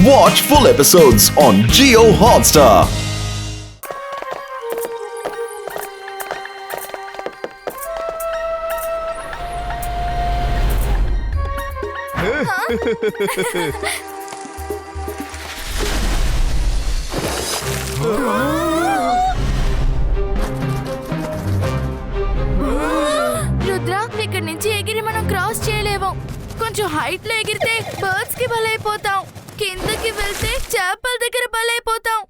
Watch full episodes on Jio Hotstar. Rudra, ఇక్కడి నుంచి ఎగిరి మనం క్రాస్ చేయలేము. కొంచెం హైట్ లో ఎగిరితే బర్డ్స్ కి బలైపోతాం. కిందకి వెళ్తే చేపల దగ్గర బలైపోతాం.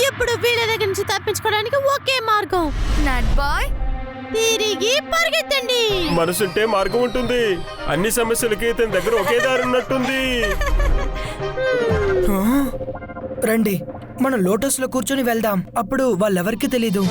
ఇప్పుడు వీళ్ళ దగ్గర నుంచి తప్పించుకోవడానికి ఒకే మార్గం. నట్ బాయ్, తిరిగి పరిగెత్తండి. మనసుంటే మార్గం ఉంటుంది. అన్ని సమస్యలకి ఇతని దగ్గర ఒకే దారి ఉన్నట్టుంది. రండి, మనం లోటస్ లో కూర్చొని వెళ్దాం. అప్పుడు వాళ్ళెవరికి తెలీదు.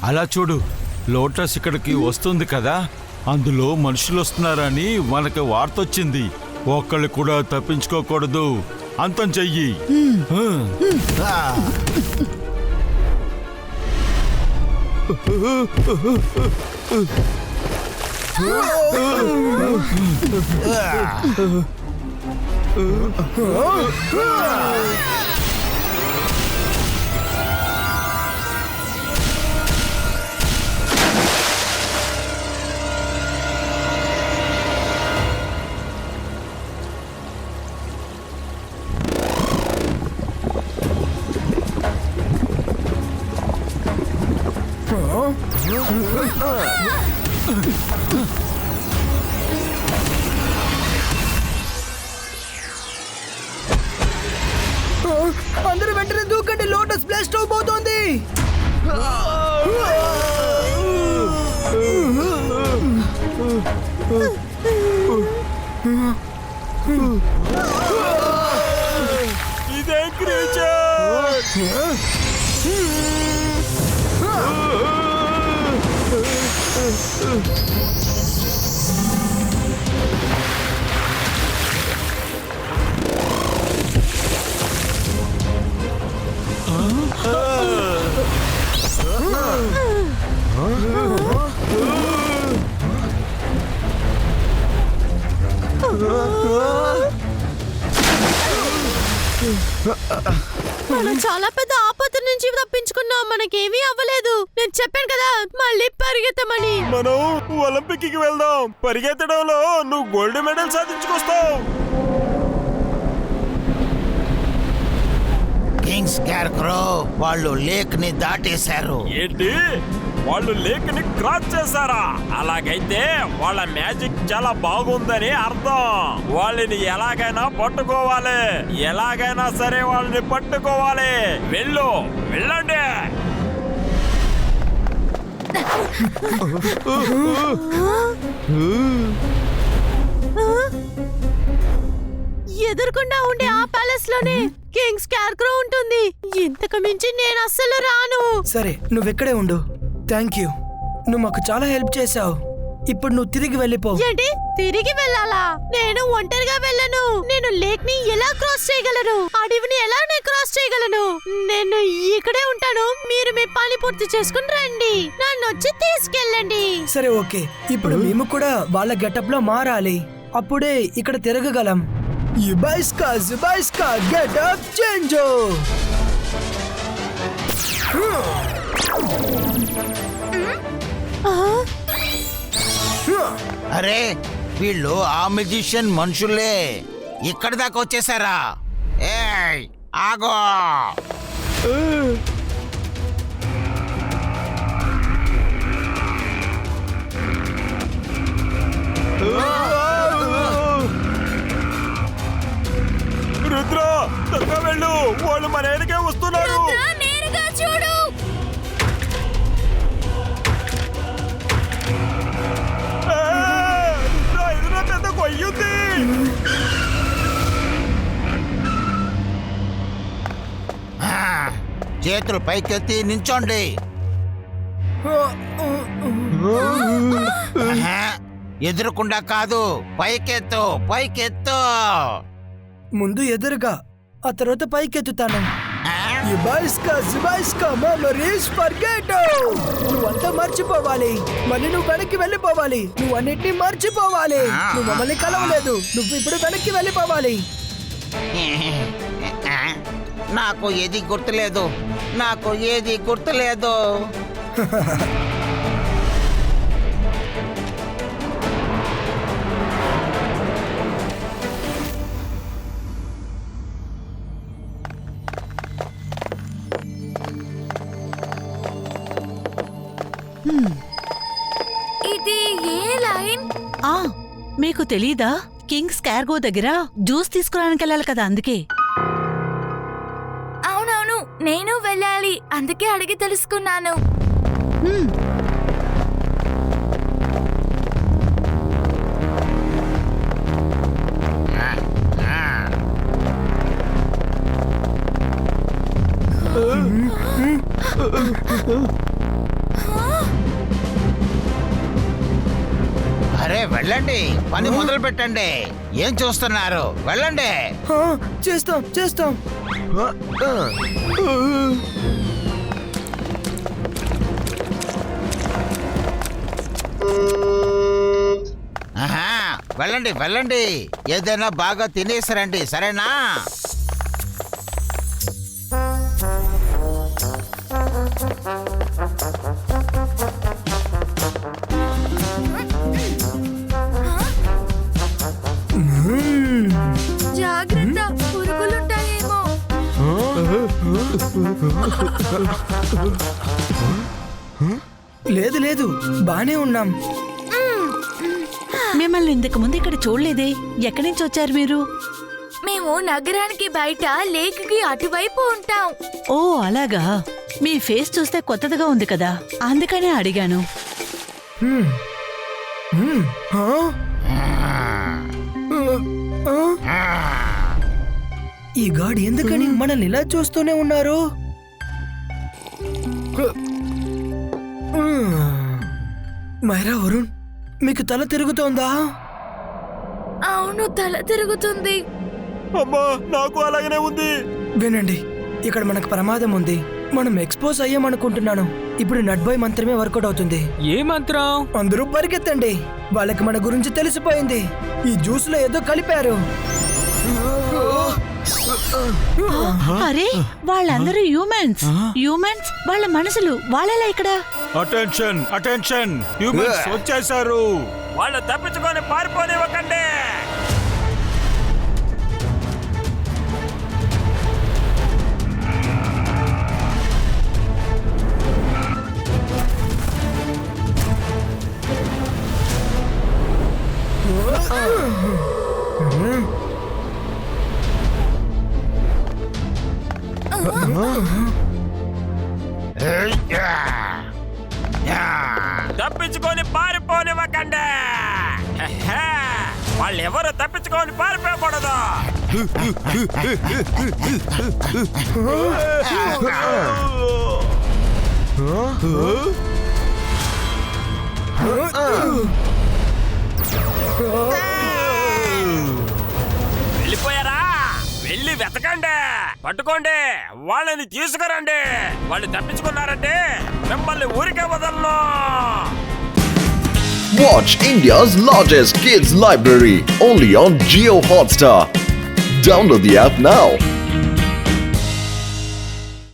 అలా చూడు, లోటస్ ఇక్కడికి వస్తుంది కదా, అందులో మనుషులు వస్తున్నారని మనకి వార్త వచ్చింది. ఒక్కళ్ళు కూడా తప్పించుకోకూడదు, అంతం చెయ్యి. అందరూ వెంటనే దూకండి, లోటస్ బ్లాస్ట్ అవబోతోంది. ఇదే క్రీచర్. మనం చాలా పెద్ద ఆపద నుంచి తప్పించుకున్నాం. మనకేమీ అవ్వలేదు. నేను చెప్పాను కదా, మళ్ళీ పరిగెత్తమని. మనం ఒలింపిక్ కి వెళ్దాం. పరిగెత్తడంలో నువ్వు గోల్డ్ మెడల్ సాధించుకొస్తావు. కింగ్స్ స్కేర్క్రో వాళ్ళు లేక్ ని దాటేశారు. ఏంటి, వాళ్ళు లేక్ ని క్రాస్ చేశారా? అలాగైతే వాళ్ళ మ్యాజిక్ చాలా బాగుందని అర్థం. వాళ్ళని ఎలాగైనా పట్టుకోవాలి. ఎలాగైనా సరే వాళ్ళని పట్టుకోవాలి. వెళ్ళండి. ఎదురుకుండా ఉండే ఆ ప్యాలెస్ లోనే కింగ్స్ స్కేర్క్రో ఉంటుంది. ఇంతకు మించి నేను అస్సలు రాను. సరే, నువ్వెక్కడే ఉండు. థ్యాంక్ యూ, నువ్వు మాకు చాలా హెల్ప్ చేశావు. ఇప్పుడు నువ్వు తిరిగి వెళ్ళిపో. ఏంటి, తిరిగి వెళ్ళాలా? నేను ఒంటరిగా వెళ్ళను. నేను లేక్ ని ఎలా క్రాస్ చేయగలను? అడవిని ఎలా నేను క్రాస్ చేయగలను? నేను ఇక్కడే ఉంటాను. మీరు మీ పని పూర్తి చేసుకుని రండి. నన్ను వచ్చి తీసుకెళ్ళండి. సరే, ఓకే. ఇప్పుడు మేము కూడా వాళ్ళ గెటప్ లో మారాలి. అప్పుడే ఇక్కడ తిరగగలం. జుబైస్కా గెటప్ చేంజ్. అరే, వీళ్ళు ఆ మ్యూజిషియన్ మనుషులే. ఇక్కడి దాకా వచ్చేసారా? ఏయ్, ఆగో. రుద్ర, త్వరగా వెళ్ళు. వాళ్ళు మన ఎదురుగా వస్తున్నారు. రుద్ర, నేరుగా చూడు. ఎదురు పెద్ద కొయ్యుంది. చేతులు పైకెత్తి నించోండి. ఎదురుకుండా కాదు, పైకెత్తు పైకెత్తు. ముందు ఎదురుగా, ఆ తర్వాత పైకెత్తుతాను. ఆ? నువ్వంతా మర్చిపోవాలి, మళ్ళీ నువ్వు వెనక్కి వెళ్ళిపోవాలి. నువ్వు అన్నిటినీ మర్చిపోవాలి. నువ్వు మమ్మల్ని కలవలేదు, నువ్వు ఇప్పుడు వెనక్కి వెళ్ళిపోవాలి. నాకు ఏది గుర్తులేదు, నాకు ఏది గుర్తులేదు. ఇది ఏ లైన్? ఆ మీకు తెలీదా? కింగ్స్ క్యార్గో దగ్గర జ్యూస్ తీసుకురావడానికి వెళ్ళాలి కదా, అందుకే. అవునవును, నేను వెళ్ళాలి, అందుకే అడిగి తెలుసుకున్నాను. హ్మ్. అరే వెళ్ళండి, పని మొదలు పెట్టండి. ఏం చూస్తున్నారు? వెళ్ళండి. ఆ, చేస్తాం చేస్తాం. ఆహా, వెళ్ళండి వెళ్ళండి, ఏదైనా బాగా తినేసి రండి, సరేనా? జాగ్రత్త, పురుగులుంటాయేమో. లేదు లేదు, బానే ఉన్నాం. మిమ్మల్ని ఇంతకు ముందు ఇక్కడ చూడలేదే. ఎక్కడి నుంచి వచ్చారు మీరు? మేము నగరానికి బయట లేక్కి అటువైపు ఉంటాం. ఓ అలాగా. మీ ఫేస్ చూస్తే కొత్తదిగా ఉంది కదా, అందుకనే అడిగాను. హ్మ్. హ్మ్. ఆ? ఆ? ఈ గాడ్ ఎందుకని మనల్ని ఇలా చూస్తూనే ఉన్నారు? మైరా, వరుణ్, మీకు తల తిరుగుతోందా? అవును, తల తిరుగుతుంది. అమ్మా నాకు అలాగనే ఉంది. వినండి, ఇక్కడ మనకు ప్రమాదం ఉంది. మనం ఎక్స్పోజ్ అయ్యామనుకుంటున్నాను. ఇప్పుడు నట్బాయ్ మంత్రమే వర్కౌట్ అవుతుంది. ఏ మంత్రం? అందరూ పరిగెత్తండి, వాళ్ళకి మన గురించి తెలిసిపోయింది. ఈ జ్యూస్ లో ఏదో కలిపారు. అరే, వాళ్ళందరూ హ్యూమన్స్. హ్యూమన్స్, వాళ్ళ మనసులు వాళ్ళలా ఇక్కడ. అటెన్షన్ అటెన్షన్, హ్యూమన్స్ వచ్చేసారు. వాళ్ళు తప్పించుకొని పారిపోనివ్వకండి. తప్పించుకొని పారిపోనివ్వకండి. వాళ్ళెవరు తప్పించుకొని పారిపోకూడదు. వెళ్ళిపోయారా? వెళ్ళి వెతకండి, పట్టుకోండి, వాళ్ళని తీసుకురండి. వాళ్ళు తప్పించుకున్నారంటే మిమ్మల్ని ఊరికే వదలను. Watch India's largest kids library only on Jio Hotstar. Download the app now.